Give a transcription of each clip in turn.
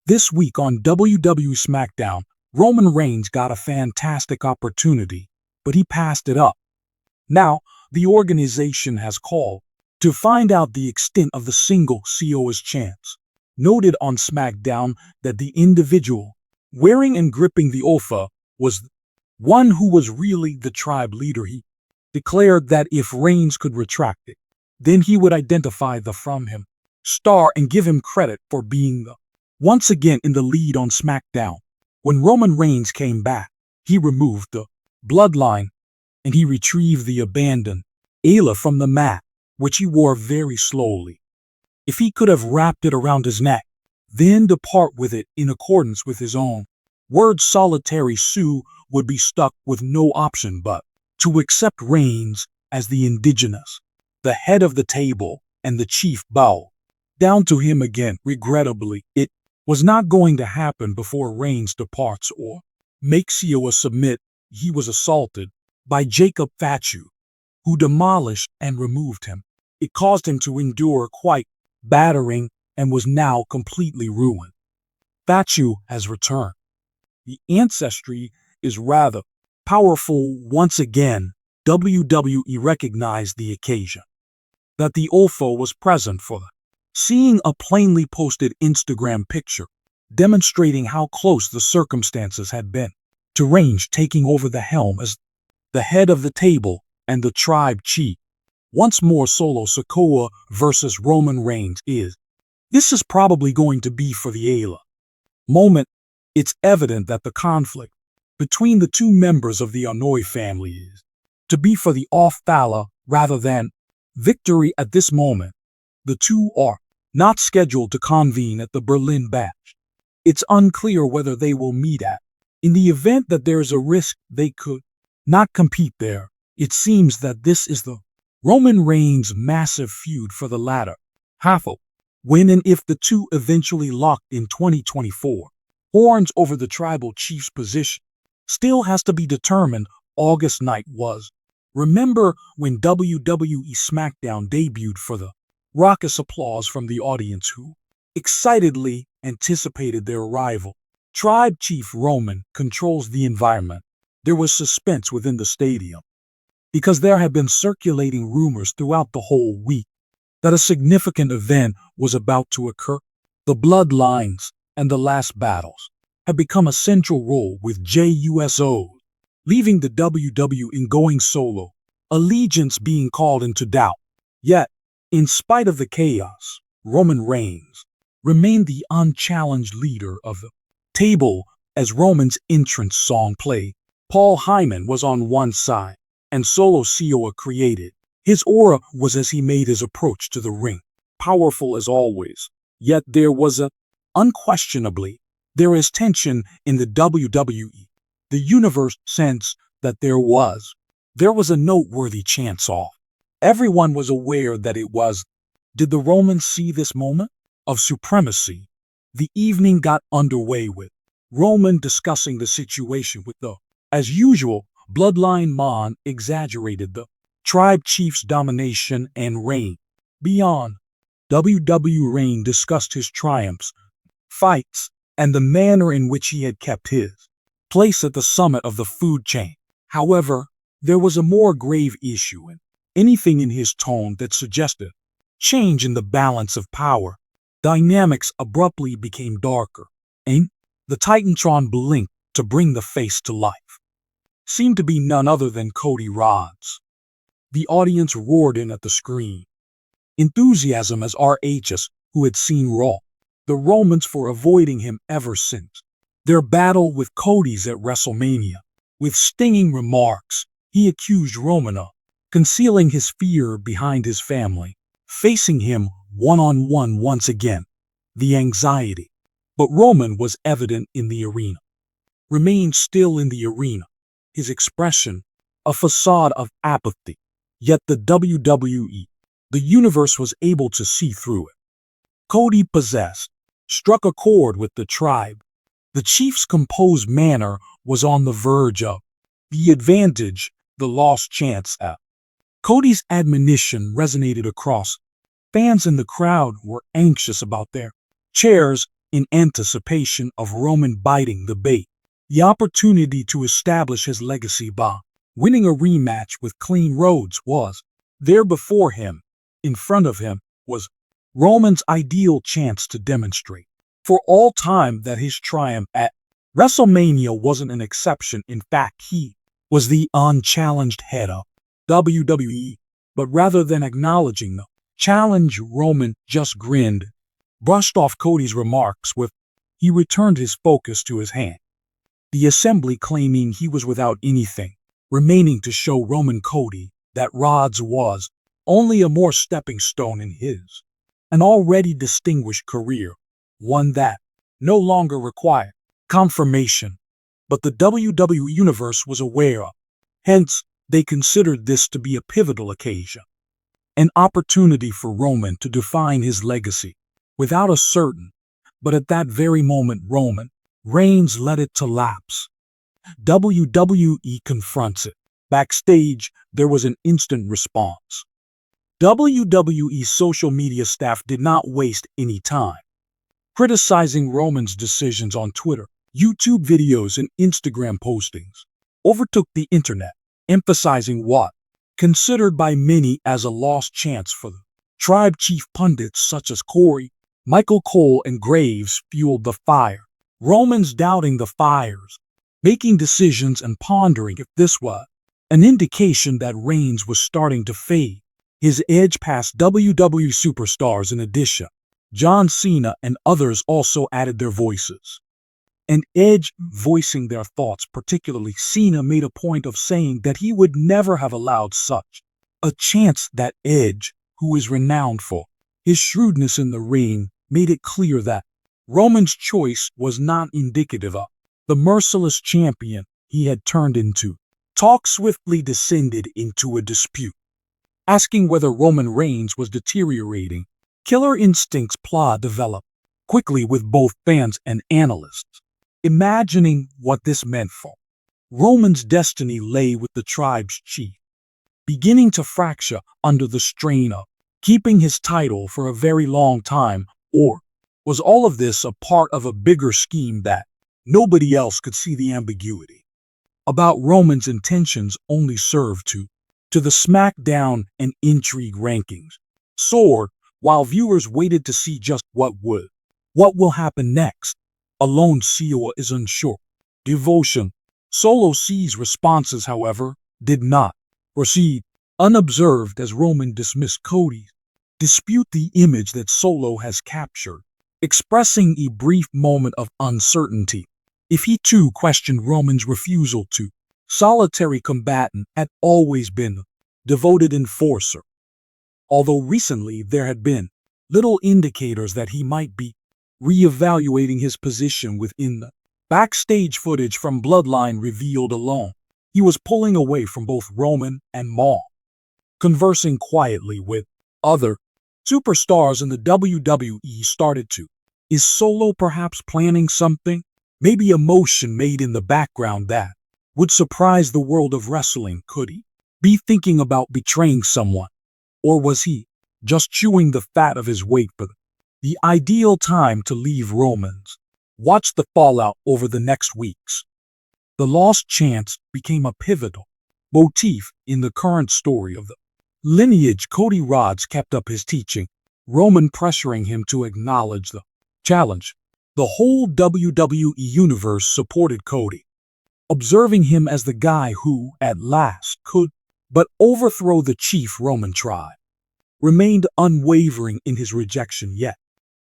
This week on WWE SmackDown, Roman Reigns got a fantastic opportunity, but he passed it up. Now, the organization has called to find out the extent of the single CO's chance. Noted on SmackDown that the individual wearing and gripping the OFA was one who was really the tribe leader. He declared that if Reigns could retract it, then he would identify the from him star and give him credit for being the once again in the lead on SmackDown. When Roman Reigns came back, he removed the bloodline and he retrieved the abandoned Ayla from the mat, which he wore very slowly. If he could have wrapped it around his neck, then depart with it in accordance with his own words, solitary Sue would be stuck with no option but to accept Reigns as the indigenous, the head of the table, and the chief bow down to him again. Regrettably, it was not going to happen before Reigns departs or makes Iowa submit. He was assaulted by Jacob Fatu, who demolished and removed him. It caused him to endure quite battering and was now completely ruined. Fatu has returned. The ancestry is rather powerful once again. WWE recognized the occasion that the OFO was present for. Seeing a plainly posted Instagram picture demonstrating how close the circumstances had been to Reigns taking over the helm as the head of the table and the tribe chief. Once more, Solo Sikoa versus Roman Reigns this is probably going to be for the Ayla moment. It's evident that the conflict between the two members of the Hanoi family is to be for the off-Thala rather than victory at this moment. The two are not scheduled to convene at the Berlin Bash. It's unclear whether they will meet at. In the event that there is a risk they could not compete there, it seems that this is the Roman Reigns' massive feud for the latter half of when and if the two eventually locked in 2024. Horns over the tribal chief's position still has to be determined. August night was. Remember when WWE SmackDown debuted for the raucous applause from the audience who excitedly anticipated their arrival. Tribe Chief Roman controls the environment. There was suspense within the stadium because there had been circulating rumors throughout the whole week that a significant event was about to occur. The bloodlines and the last battles had become a central role with JUSO leaving the WWE and going solo, allegiance being called into doubt. Yet, in spite of the chaos, Roman Reigns remained the unchallenged leader of the table as Roman's entrance song played. Paul Heyman was on one side, and Solo Sikoa created. His aura was as he made his approach to the ring, powerful as always. Yet there was unquestionably, there is tension in the WWE. The Universe sensed that there was a noteworthy chance-off. Everyone was aware that it was. Did the Romans see this moment of supremacy? The evening got underway with Roman discussing the situation with the, as usual, bloodline man exaggerated the tribe chief's domination and reign. Beyond, WWE Reign discussed his triumphs, fights, and the manner in which he had kept his place at the summit of the food chain. However, there was a more grave issue in anything in his tone that suggested change in the balance of power. Dynamics abruptly became darker, and the Titantron blinked to bring the face to life. Seemed to be none other than Cody Rhodes. The audience roared in at the screen. Enthusiasm as RHS, who had seen Raw, the Romans for avoiding him ever since their battle with Cody's at WrestleMania. With stinging remarks, he accused Roman of concealing his fear behind his family, facing him one-on-one once again. The anxiety, but Roman was evident in the arena, remained still in the arena, his expression a facade of apathy. Yet the WWE, the Universe was able to see through it. Cody struck a chord with the tribe. The chief's composed manner was on the verge of the advantage, the lost chance at. Cody's admonition resonated across. Fans in the crowd were anxious about their chairs in anticipation of Roman biting the bait. The opportunity to establish his legacy by winning a rematch with clean Rhodes was there before him. In front of him was Roman's ideal chance to demonstrate for all time that his triumph at WrestleMania wasn't an exception. In fact, he was the unchallenged head of WWE. But rather than acknowledging the challenge, Roman just grinned, brushed off Cody's remarks with, he returned his focus to his hand. The assembly claiming he was without anything remaining to show Roman Cody that Rhodes was only a more stepping stone in his an already distinguished career, one that no longer required confirmation, but the WWE Universe was aware of. Hence, they considered this to be a pivotal occasion, an opportunity for Roman to define his legacy without a certain, but at that very moment Roman Reigns let it to lapse. WWE confronts it. Backstage, there was an instant response. WWE's social media staff did not waste any time criticizing Roman's decisions on Twitter. YouTube videos and Instagram postings overtook the internet, emphasizing what considered by many as a lost chance for the tribe. Chief pundits such as Corey, Michael Cole, and Graves fueled the fire. Romans doubting the fires, making decisions and pondering if this was an indication that Reigns was starting to fade his edge past WWE superstars. In addition, John Cena and others also added their voices. And Edge voicing their thoughts, particularly Cena made a point of saying that he would never have allowed such a chance. That Edge, who is renowned for his shrewdness in the ring, made it clear that Roman's choice was not indicative of the merciless champion he had turned into. Talk swiftly descended into a dispute, asking whether Roman Reigns was deteriorating. Killer Instinct's plot developed quickly with both fans and analysts, imagining what this meant for Roman's destiny lay with the tribe's chief, beginning to fracture under the strain of keeping his title for a very long time. Or was all of this a part of a bigger scheme that nobody else could see? The ambiguity about Roman's intentions only served to the SmackDown and intrigue rankings soared while viewers waited to see just what will happen next. Alone Sio is unsure. Devotion Solo C's responses, however, did not proceed unobserved as Roman dismissed Cody's dispute, the image that Solo has captured, expressing a brief moment of uncertainty if he too questioned Roman's refusal to. Solitary combatant had always been a devoted enforcer, although recently there had been little indicators that he might be re-evaluating his position within the backstage footage from Bloodline revealed alone. He was pulling away from both Roman and Maul, conversing quietly with other superstars in the WWE. Started to. Is Solo perhaps planning something? Maybe a motion made in the background that would surprise the world of wrestling? Could he be thinking about betraying someone? Or was he just chewing the fat of his weight for the ideal time to leave Romans? Watch the fallout over the next weeks. The lost chance became a pivotal motif in the current story of the lineage. Cody Rhodes kept up his teaching, Roman pressuring him to acknowledge the challenge. The whole WWE Universe supported Cody, observing him as the guy who, at last, could but overthrow the chief. Roman tribe remained unwavering in his rejection, yet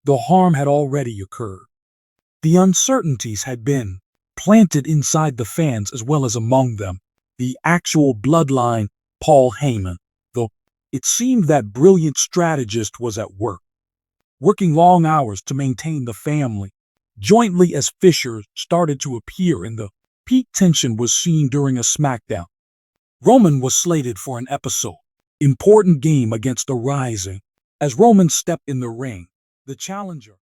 the harm had already occurred. The uncertainties had been planted inside the fans as well as among them, the actual bloodline. Paul Heyman, though it seemed that brilliant strategist, was at work, working long hours to maintain the family jointly as fissures started to appear and the peak tension was seen during a SmackDown. Roman was slated for an episode important game against the Rising. As Roman stepped in the ring, the challenger